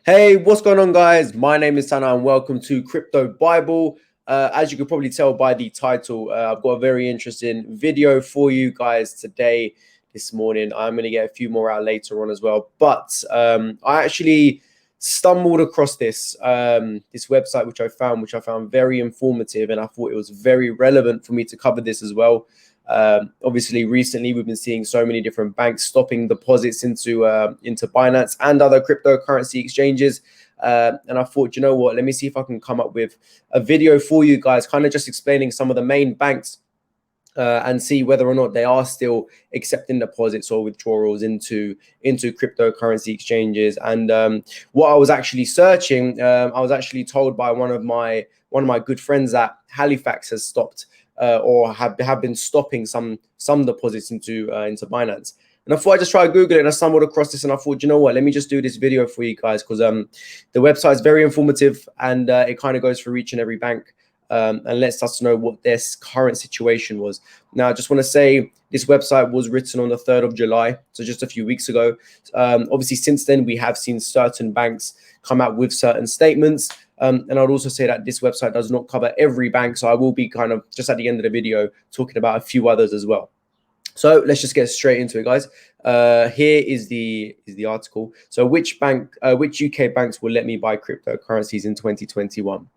Hey, what's going on, guys? My name is Sana, and welcome to Crypto Bible. As you could probably tell by the title, I've got a very interesting video for you guys today, this morning. I'm going to get a few more out later on as well. But I actually stumbled across this website which I found very informative, and I thought it was very relevant for me to cover this as well. Obviously, recently we've been seeing so many different banks stopping deposits into Binance and other cryptocurrency exchanges. And I thought, you know what, let me see if I can come up with a video for you guys, kind of just explaining some of the main banks and see whether or not they are still accepting deposits or withdrawals into cryptocurrency exchanges. And what I was actually searching, I was actually told by one of my good friends that Halifax has stopped or have been stopping some deposits into Binance. And I thought I'd just try to Google it, and I stumbled across this, and I thought, you know what, let me just do this video for you guys, because the website is very informative, and it kind of goes through each and every bank and lets us know what their current situation was. Now, I just want to say this website was written on the 3rd of July, so just a few weeks ago. Obviously, since then, we have seen certain banks come out with certain statements. And I'd also say that this website does not cover every bank, so I will be kind of just at the end of the video talking about a few others as well. So let's just get straight into it, guys. Here is the article. So which UK banks will let me buy cryptocurrencies in 2021?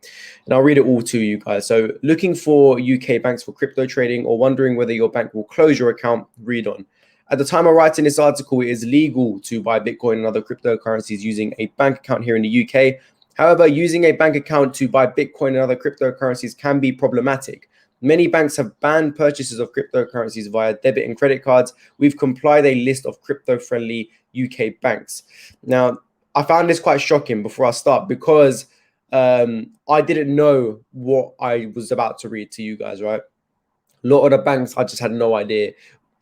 And I'll read it all to you guys. So looking for UK banks for crypto trading or wondering whether your bank will close your account, read on. At the time of writing this article, it is legal to buy Bitcoin and other cryptocurrencies using a bank account here in the UK. However, using a bank account to buy Bitcoin and other cryptocurrencies can be problematic. Many banks have banned purchases of cryptocurrencies via debit and credit cards. We've compiled a list of crypto-friendly UK banks. Now, I found this quite shocking before I start, because I didn't know what I was about to read to you guys, right? A lot of the banks, I just had no idea,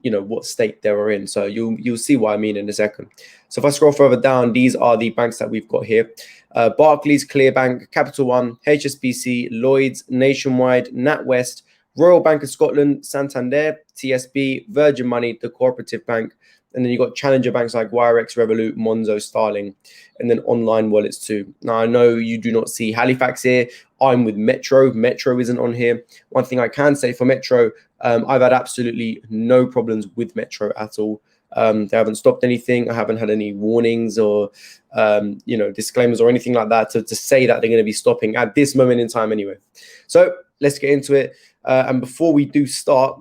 what state they were in. So you'll see what I mean in a second. So if I scroll further down, these are the banks that we've got here. Barclays, Clearbank, Capital One, HSBC, Lloyds, Nationwide, NatWest, Royal Bank of Scotland, Santander, TSB, Virgin Money, the Cooperative Bank, and then you've got challenger banks like Wirex, Revolut, Monzo, Starling, and then online wallets too. Now, I know you do not see Halifax here. I'm with Metro. Metro isn't on here. One thing I can say for Metro, I've had absolutely no problems with Metro at all. They haven't stopped anything. I haven't had any warnings or, disclaimers or anything like that to say that they're going to be stopping at this moment in time anyway. So let's get into it. And before we do start,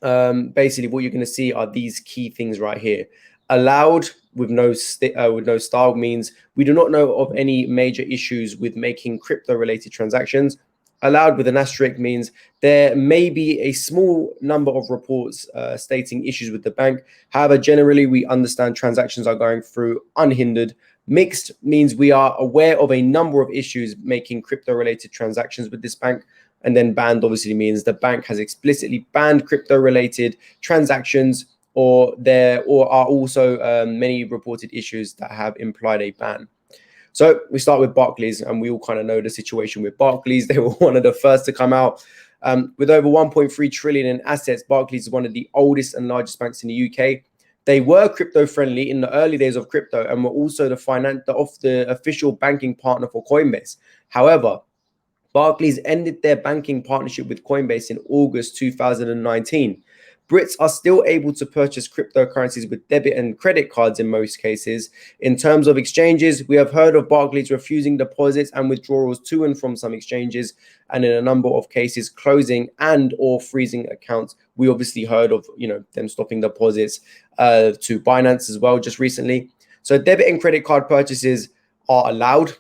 basically what you're going to see are these key things right here. Allowed with no style means we do not know of any major issues with making crypto related transactions. Allowed with an asterisk means there may be a small number of reports stating issues with the bank. However, generally we understand transactions are going through unhindered. Mixed means we are aware of a number of issues making crypto related transactions with this bank. And then banned obviously means the bank has explicitly banned crypto related transactions, or there are also many reported issues that have implied a ban. So we start with Barclays, and we all kind of know the situation with Barclays. They were one of the first to come out. With over 1.3 trillion in assets, Barclays is one of the oldest and largest banks in the UK. They were crypto friendly in the early days of crypto and were also the official banking partner for Coinbase. However, Barclays ended their banking partnership with Coinbase in August 2019. Brits are still able to purchase cryptocurrencies with debit and credit cards in most cases. In terms of exchanges, we have heard of Barclays refusing deposits and withdrawals to and from some exchanges, and in a number of cases, closing and or freezing accounts. We obviously heard of them stopping deposits to Binance as well just recently. So debit and credit card purchases are allowed.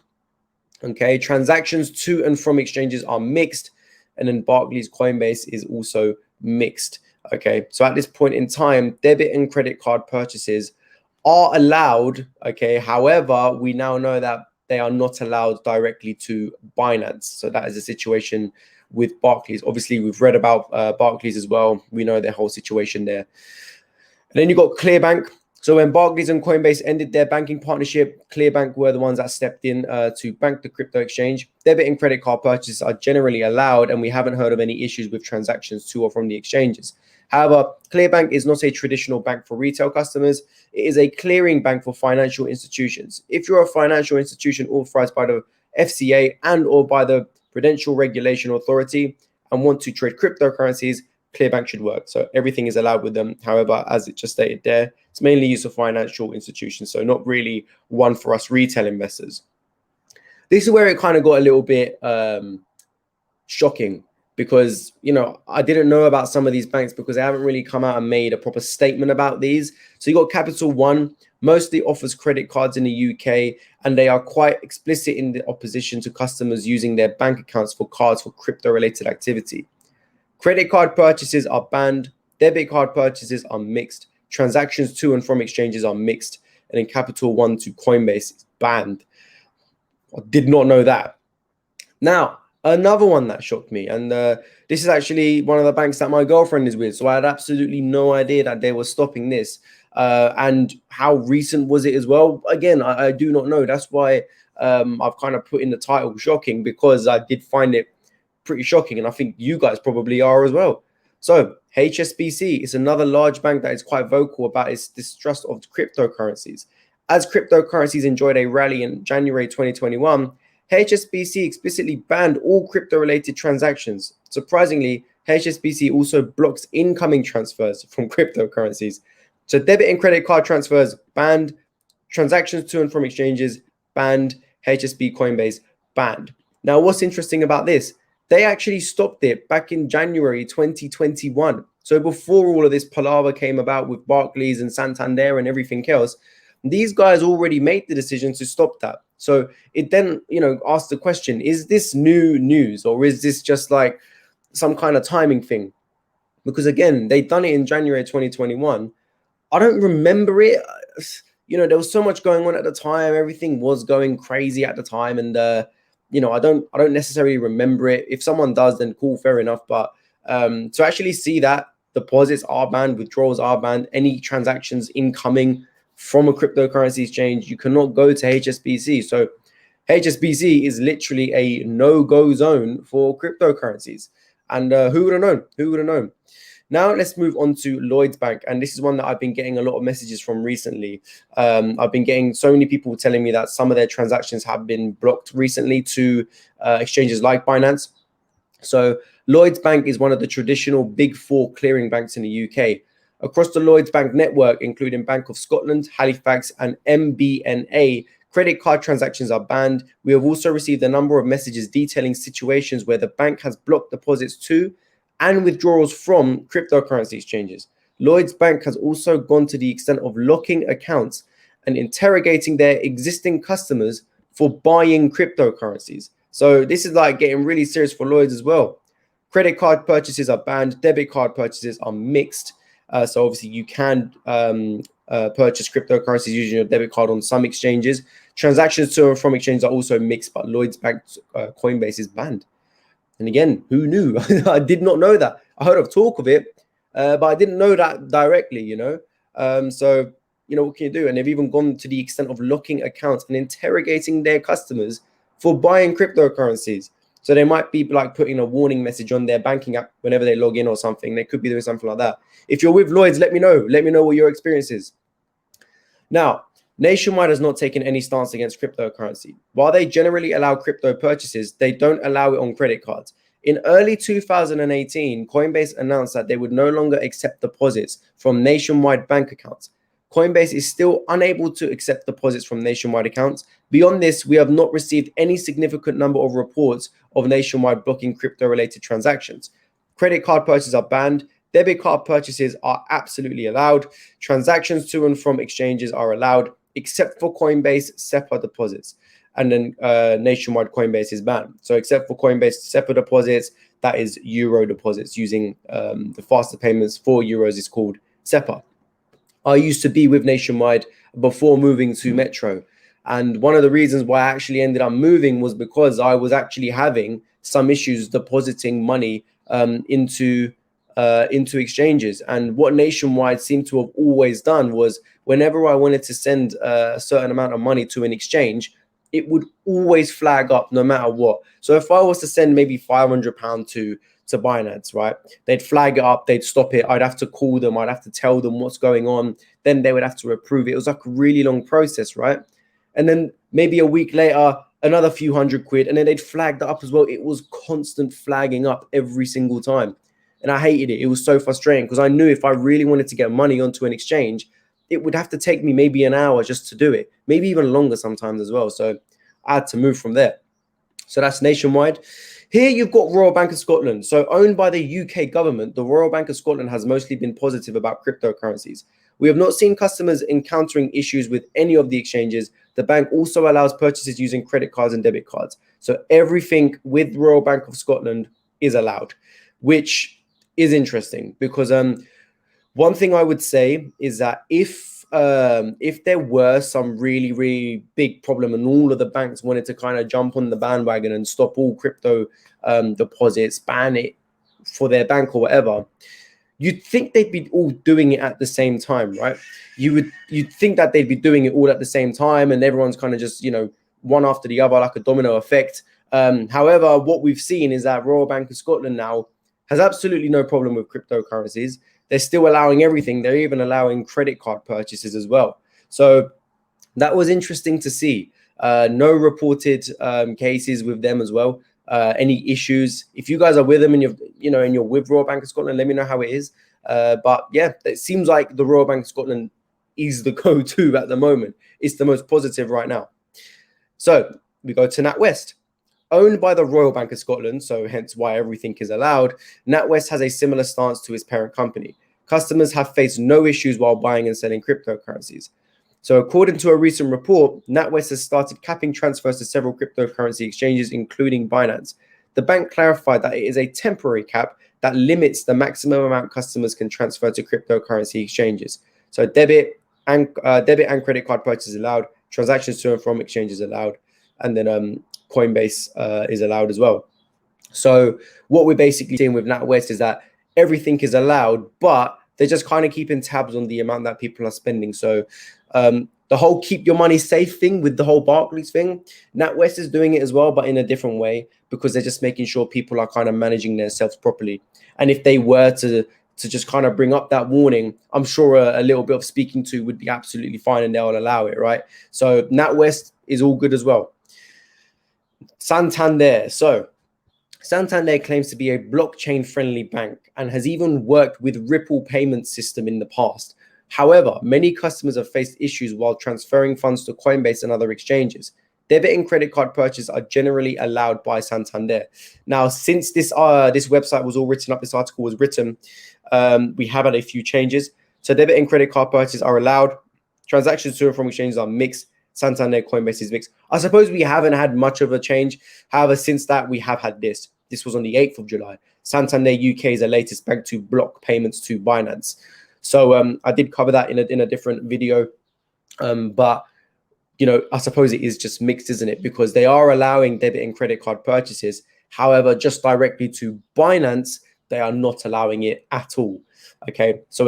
Okay, transactions to and from exchanges are mixed, and then Barclays Coinbase is also mixed. Okay, so at this point in time, debit and credit card purchases are allowed. Okay, however, we now know that they are not allowed directly to Binance. So that is the situation with Barclays. Obviously, we've read about Barclays as well. We know their whole situation there. And then you've got Clearbank. So when Barclays and Coinbase ended their banking partnership, Clearbank were the ones that stepped in to bank the crypto exchange. Debit and credit card purchases are generally allowed, and we haven't heard of any issues with transactions to or from the exchanges. However, Clearbank is not a traditional bank for retail customers. It is a clearing bank for financial institutions. If you're a financial institution authorized by the FCA and or by the Prudential Regulation Authority and want to trade cryptocurrencies, Clearbank should work. So everything is allowed with them. However, as it just stated there, it's mainly used for financial institutions, so not really one for us retail investors. This is where it kind of got a little bit shocking, because, you know, I didn't know about some of these banks because they haven't really come out and made a proper statement about these. So you got Capital One, mostly offers credit cards in the UK, and they are quite explicit in the opposition to customers using their bank accounts for cards for crypto-related activity. Credit card purchases are banned. Debit card purchases are mixed. Transactions to and from exchanges are mixed. And in Capital One to Coinbase, it's banned. I did not know that. Now, another one that shocked me, and this is actually one of the banks that my girlfriend is with, so I had absolutely no idea that they were stopping this. And how recent was it as well? Again, I do not know. That's why I've kind of put in the title shocking, because I did find it pretty shocking, and I think you guys probably are as well. So HSBC is another large bank that is quite vocal about its distrust of cryptocurrencies. As cryptocurrencies enjoyed a rally in January 2021, HSBC explicitly banned all crypto-related transactions. Surprisingly, HSBC also blocks incoming transfers from cryptocurrencies. So debit and credit card transfers banned, transactions to and from exchanges banned, HSB Coinbase banned. Now, what's interesting about this? They actually stopped it back in January 2021. So before all of this palaver came about with Barclays and Santander and everything else, these guys already made the decision to stop that. So it then, you know, asks the question, is this new news, or is this just like some kind of timing thing? Because again, they done it in January 2021. I don't remember it. You know, there was so much going on at the time. Everything was going crazy at the time. And, you know, I don't necessarily remember it. If someone does, then cool, fair enough. But to actually see that deposits are banned, withdrawals are banned, any transactions incoming from a cryptocurrency exchange, you cannot go to HSBC. So HSBC is literally a no-go zone for cryptocurrencies. And who would have known? Who would have known? Now let's move on to Lloyds Bank, and this is one that I've been getting a lot of messages from recently. I've been getting so many people telling me that some of their transactions have been blocked recently to exchanges like Binance. So Lloyds Bank is one of the traditional big four clearing banks in the UK. Across the Lloyds Bank network, including Bank of Scotland, Halifax, and MBNA, credit card transactions are banned. We have also received a number of messages detailing situations where the bank has blocked deposits to and withdrawals from cryptocurrency exchanges. Lloyds Bank has also gone to the extent of locking accounts and interrogating their existing customers for buying cryptocurrencies. So this is like getting really serious for Lloyds as well. Credit card purchases are banned. Debit card purchases are mixed. So obviously you can purchase cryptocurrencies using your debit card on some exchanges. Transactions to and from exchanges are also mixed, but Lloyds Bank Coinbase is banned. And again, who knew? I did not know that. I heard of talk of it, but I didn't know that directly, you know. So, you know, what can you do? And they've even gone to the extent of locking accounts and interrogating their customers for buying cryptocurrencies. So they might be like putting a warning message on their banking app whenever they log in or something. They could be doing something like that. If you're with Lloyds, let me know. Let me know what your experience is. Now, Nationwide has not taken any stance against cryptocurrency. While they generally allow crypto purchases, they don't allow it on credit cards. In early 2018, Coinbase announced that they would no longer accept deposits from Nationwide bank accounts. Coinbase is still unable to accept deposits from Nationwide accounts. Beyond this, we have not received any significant number of reports of Nationwide blocking crypto-related transactions. Credit card purchases are banned. Debit card purchases are absolutely allowed. Transactions to and from exchanges are allowed, except for Coinbase SEPA deposits. And then Nationwide Coinbase is banned. So except for Coinbase SEPA deposits, that is euro deposits using the faster payments for euros is called SEPA. I used to be with Nationwide before moving to Metro. And one of the reasons why I actually ended up moving was because I was actually having some issues depositing money into exchanges. And what Nationwide seemed to have always done was whenever I wanted to send a certain amount of money to an exchange, it would always flag up no matter what. So if I was to send maybe £500 to Binance, right, they'd flag it up, they'd stop it. I'd have to call them, I'd have to tell them what's going on. Then they would have to approve it. It was like a really long process, right? And then maybe a week later, another few £100, and then they'd flag that up as well. It was constant flagging up every single time. And I hated it. It was so frustrating because I knew if I really wanted to get money onto an exchange, it would have to take me maybe an hour just to do it, maybe even longer sometimes as well. So I had to move from there. So that's nationwide. Here you've got Royal Bank of Scotland. So owned by the UK government, the Royal Bank of Scotland has mostly been positive about cryptocurrencies. We have not seen customers encountering issues with any of the exchanges. The bank also allows purchases using credit cards and debit cards. So everything with Royal Bank of Scotland is allowed, which is interesting because one thing I would say is that if there were some really big problem and all of the banks wanted to kind of jump on the bandwagon and stop all crypto deposits, ban it for their bank or whatever, you'd think they'd be all doing it at the same time, right? You'd think that they'd be doing it all at the same time and everyone's kind of just, one after the other, like a domino effect. However, what we've seen is that Royal Bank of Scotland now has absolutely no problem with cryptocurrencies. They're still allowing everything. They're even allowing credit card purchases as well. So that was interesting to see. No reported cases with them as well. Any issues? If you guys are with them and you're with Royal Bank of Scotland, let me know how it is. But yeah, it seems like the Royal Bank of Scotland is the go-to at the moment. It's the most positive right now. So we go to NatWest. Owned by the Royal Bank of Scotland, so hence why everything is allowed, NatWest has a similar stance to its parent company. Customers have faced no issues while buying and selling cryptocurrencies. So according to a recent report, NatWest has started capping transfers to several cryptocurrency exchanges, including Binance. The bank clarified that it is a temporary cap that limits the maximum amount customers can transfer to cryptocurrency exchanges. So debit and credit card purchases allowed, transactions to and from exchanges allowed, and then Coinbase is allowed as well. So what we're basically seeing with NatWest is that everything is allowed, but they're just kind of keeping tabs on the amount that people are spending. So the whole keep your money safe thing with the whole Barclays thing, NatWest is doing it as well, but in a different way because they're just making sure people are kind of managing themselves properly. And if they were to just kind of bring up that warning, I'm sure a little bit of speaking to would be absolutely fine and they'll allow it, right? So NatWest is all good as well. Santander. So Santander claims to be a blockchain-friendly bank and has even worked with Ripple payment system in the past. However, many customers have faced issues while transferring funds to Coinbase and other exchanges. Debit and credit card purchases are generally allowed by Santander. Now, since this website was all written up, this article was written, we have had a few changes. So debit and credit card purchases are allowed. Transactions to and from exchanges are mixed. Santander, Coinbase is mixed. I suppose we haven't had much of a change. However, since that, we have had this. This was on the 8th of July. Santander UK is the latest bank to block payments to Binance. So I did cover that in a different video. But, I suppose it is just mixed, isn't it? Because they are allowing debit and credit card purchases. However, just directly to Binance, they are not allowing it at all. Okay, so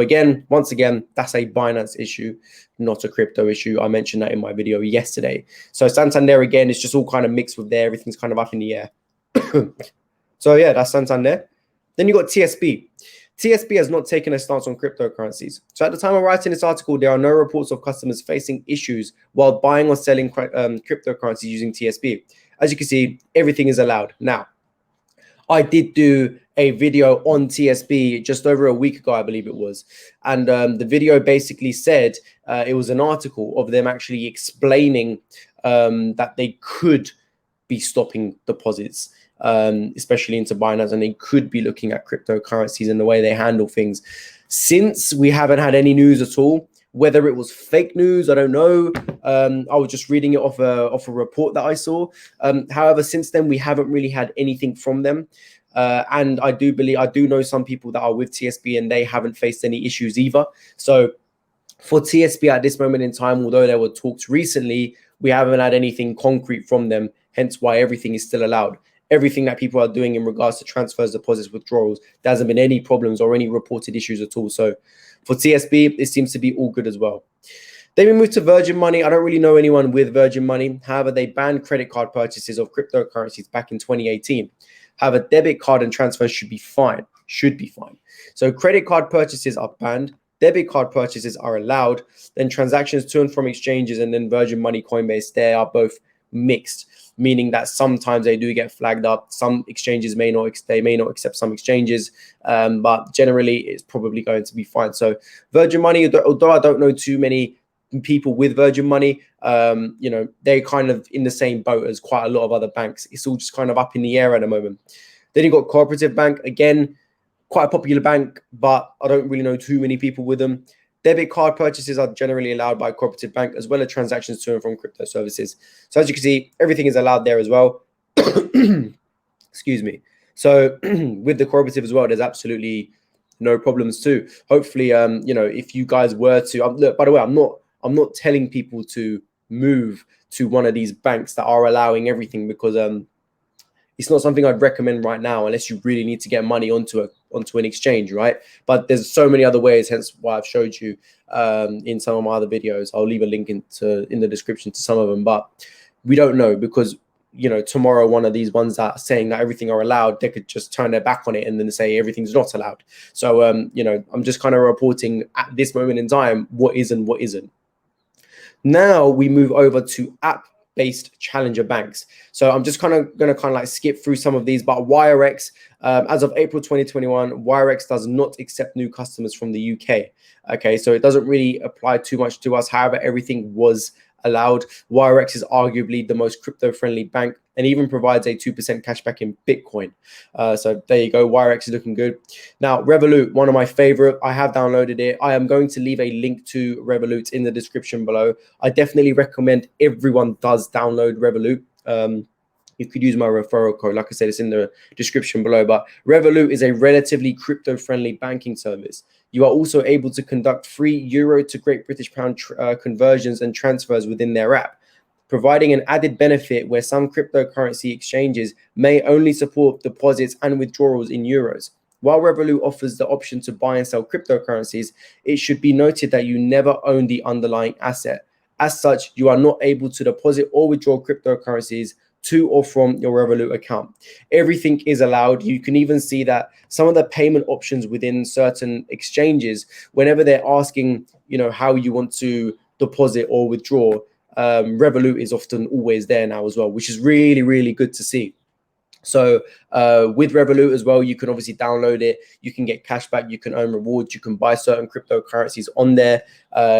once again, that's a Binance issue, not a crypto issue. I mentioned that in my video yesterday. So Santander, again, is just all kind of mixed with there. Everything's kind of up in the air. So yeah, that's Santander. Then you got TSB. TSB has not taken a stance on cryptocurrencies. So at the time of writing this article, there are no reports of customers facing issues while buying or selling cryptocurrencies using TSB. As you can see, everything is allowed. Now, I did do a video on TSB just over a week ago, I believe it was. And the video basically said it was an article of them actually explaining that they could be stopping deposits, especially into Binance, and they could be looking at cryptocurrencies and the way they handle things. Since we haven't had any news at all, whether it was fake news, I don't know. I was just reading it off a report that I saw. However, since then, we haven't really had anything from them. And I do know some people that are with TSB and they haven't faced any issues either. So for TSB at this moment in time, although there were talks recently, we haven't had anything concrete from them, hence why everything is still allowed. Everything that people are doing in regards to transfers, deposits, withdrawals, there hasn't been any problems or any reported issues at all. So for TSB, it seems to be all good as well. Then we move to Virgin Money. I don't really know anyone with Virgin Money. However, they banned credit card purchases of cryptocurrencies back in 2018. However, debit card and transfers should be fine. So credit card purchases are banned. Debit card purchases are allowed. Then transactions to and from exchanges and then Virgin Money, Coinbase, they are both mixed, meaning that sometimes they do get flagged up. Some exchanges may not accept some exchanges, but generally it's probably going to be fine. So Virgin Money, although I don't know too many people with Virgin Money, they're kind of in the same boat as quite a lot of other banks. It's all just kind of up in the air at the moment. Then you've got Cooperative Bank, again, quite a popular bank, but I don't really know too many people with them. Debit card purchases are generally allowed by Cooperative Bank, as well as transactions to and from crypto services. So as you can see, everything is allowed there as well. Excuse me. So with the Cooperative as well, there's absolutely no problems too. Hopefully, if you guys were to, look, by the way, I'm not telling people to move to one of these banks that are allowing everything, because it's not something I'd recommend right now unless you really need to get money onto an exchange, right? But there's so many other ways, hence why I've showed you in some of my other videos. I'll leave a link in the description to some of them, but we don't know, because tomorrow one of these ones that are saying that everything are allowed, they could just turn their back on it and then say everything's not allowed. So I'm just kind of reporting at this moment in time what is and what isn't. Now we move over to app-based challenger banks. So I'm just going to like skip through some of these, but WireX, as of April 2021, WireX does not accept new customers from the UK. Okay, so it doesn't really apply too much to us. However, everything was allowed. WireX is arguably the most crypto-friendly bank and even provides a 2% cashback in Bitcoin. So there you go. WireX is looking good. Now, Revolut, one of my favorite. I have downloaded it. I am going to leave a link to Revolut in the description below. I definitely recommend everyone does download Revolut. You could use my referral code. Like I said, it's in the description below. But Revolut is a relatively crypto-friendly banking service. You are also able to conduct free euro to Great British pound conversions and transfers within their app, providing an added benefit where some cryptocurrency exchanges may only support deposits and withdrawals in euros. While Revolut offers the option to buy and sell cryptocurrencies, it should be noted that you never own the underlying asset. As such, you are not able to deposit or withdraw cryptocurrencies to or from your Revolut account. Everything is allowed. You can even see that some of the payment options within certain exchanges, whenever they're asking, how you want to deposit or withdraw, Revolut is often always there now as well, which is really, really good to see. So with Revolut as well, you can obviously download it. You can get cash back. You can earn rewards. You can buy certain cryptocurrencies on there.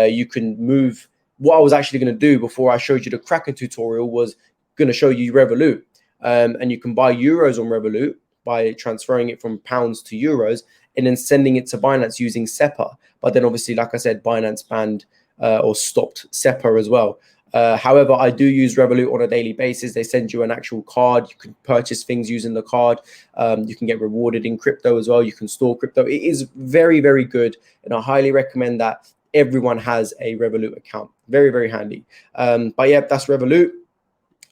You can move. What I was actually going to do before I showed you the Kraken tutorial was going to show you Revolut, and you can buy euros on Revolut by transferring it from pounds to euros and then sending it to Binance using SEPA. But then obviously, like I said, Binance banned or stopped SEPA as well. However, I do use Revolut on a daily basis. They send you an actual card. You can purchase things using the card. You can get rewarded in crypto as well. You can store crypto. It is very, very good, and I highly recommend that everyone has a Revolut account. Very, very handy. But yeah, that's Revolut.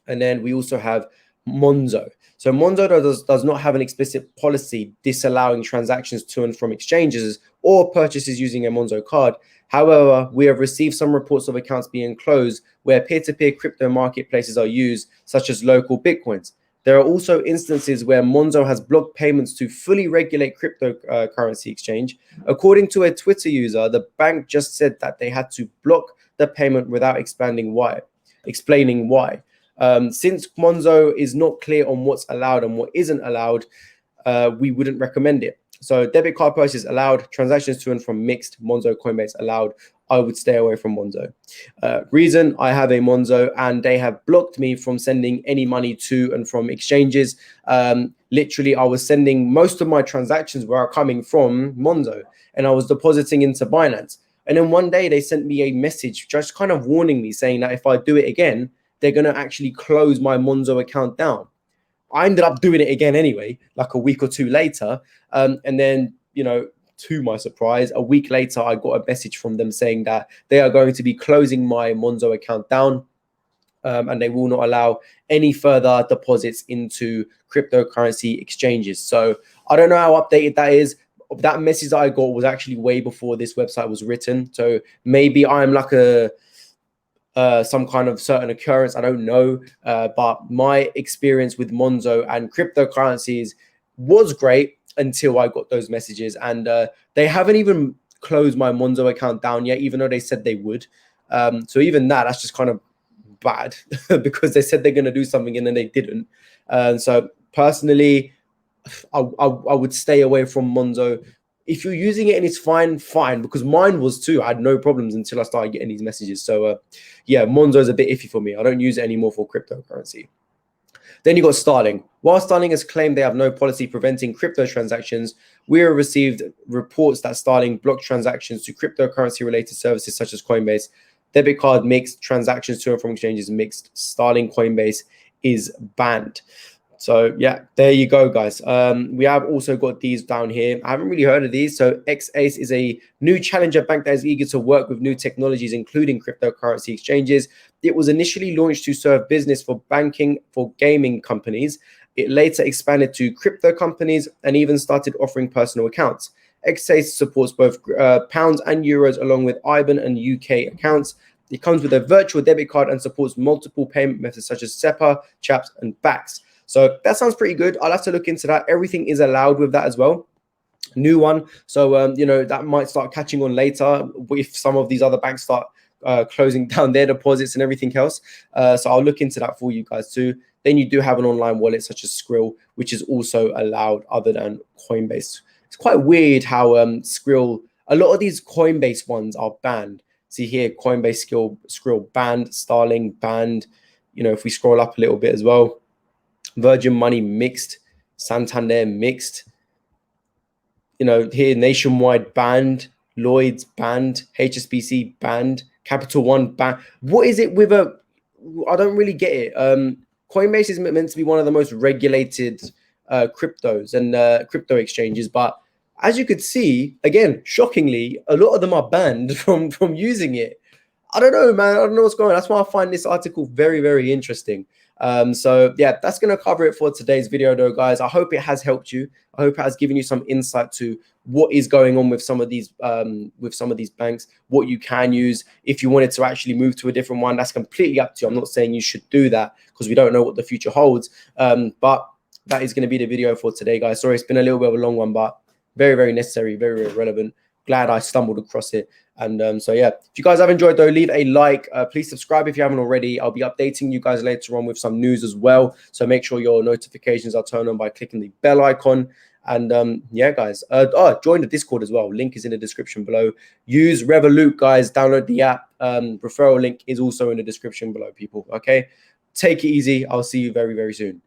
And then we also have Monzo. So Monzo does not have an explicit policy disallowing transactions to and from exchanges or purchases using a Monzo card. However, we have received some reports of accounts being closed where peer-to-peer crypto marketplaces are used, such as local Bitcoins. There are also instances where Monzo has blocked payments to fully regulate cryptocurrency exchange. According to a Twitter user, the bank just said that they had to block the payment without explaining why. Since Monzo is not clear on what's allowed and what isn't allowed, we wouldn't recommend it. So debit card purchases allowed, transactions to and from mixed, Monzo, Coinbase allowed. I would stay away from Monzo. Reason, I have a Monzo and they have blocked me from sending any money to and from exchanges. Literally, I was sending most of my transactions were coming from Monzo and I was depositing into Binance. And then one day they sent me a message just kind of warning me, saying that if I do it again, they're going to actually close my Monzo account down. I ended up doing it again anyway, like a week or two later. And then, to my surprise, a week later, I got a message from them saying that they are going to be closing my Monzo account down, and they will not allow any further deposits into cryptocurrency exchanges. So I don't know how updated that is. That message that I got was actually way before this website was written. So maybe I'm like some kind of certain occurrence. I don't know, but my experience with Monzo and cryptocurrencies was great until I got those messages, and they haven't even closed my Monzo account down yet, even though they said they would. So even that's just kind of bad because they said they're going to do something and then they didn't. So personally, I would stay away from Monzo. If you're using it and it's fine, fine, because mine was too. I had no problems until I started getting these messages. So yeah, Monzo is a bit iffy for me. I don't use it anymore for cryptocurrency. Then you got Starling. While Starling has claimed they have no policy preventing crypto transactions, we have received reports that Starling blocked transactions to cryptocurrency related services such as Coinbase. Debit card mixed, transactions to and from exchanges mixed. Starling Coinbase is banned. So yeah, there you go, guys. We have also got these down here. I haven't really heard of these. So XACE is a new challenger bank that is eager to work with new technologies, including cryptocurrency exchanges. It was initially launched to serve business for banking for gaming companies. It later expanded to crypto companies and even started offering personal accounts. XACE supports both pounds and euros along with IBAN and UK accounts. It comes with a virtual debit card and supports multiple payment methods such as SEPA, CHAPS, and BACS. So that sounds pretty good. I'll have to look into that. Everything is allowed with that as well. New one. So, that might start catching on later if some of these other banks start closing down their deposits and everything else. So I'll look into that for you guys too. Then you do have an online wallet such as Skrill, which is also allowed other than Coinbase. It's quite weird how Skrill, a lot of these Coinbase ones are banned. See here, Coinbase, Skrill banned, Starling banned. If we scroll up a little bit as well, Virgin Money mixed, Santander mixed. Here Nationwide banned, Lloyd's banned, HSBC banned, Capital One banned. What is it with I don't really get it. Coinbase is meant to be one of the most regulated cryptos and crypto exchanges, but as you could see, again, shockingly, a lot of them are banned from using it. I don't know, man. I don't know what's going on. That's why I find this article very, very interesting. So yeah, that's going to cover it for today's video though, guys. I hope it has helped you. I hope it has given you some insight to what is going on with some of these banks, what you can use. If you wanted to actually move to a different one, that's completely up to you. I'm not saying you should do that because we don't know what the future holds. But that is going to be the video for today, guys. Sorry, it's been a little bit of a long one, but very, very necessary, very, very relevant. Glad I stumbled across it. And so yeah, if you guys have enjoyed though, leave a like. Please subscribe if you haven't already. I'll be updating you guys later on with some news as well, so make sure your notifications are turned on by clicking the bell icon. And yeah, guys, join the Discord as well. Link is in the description below. Use Revolut, guys. Download the app. Referral link is also in the description below, people. Okay, take it easy. I'll see you very, very soon.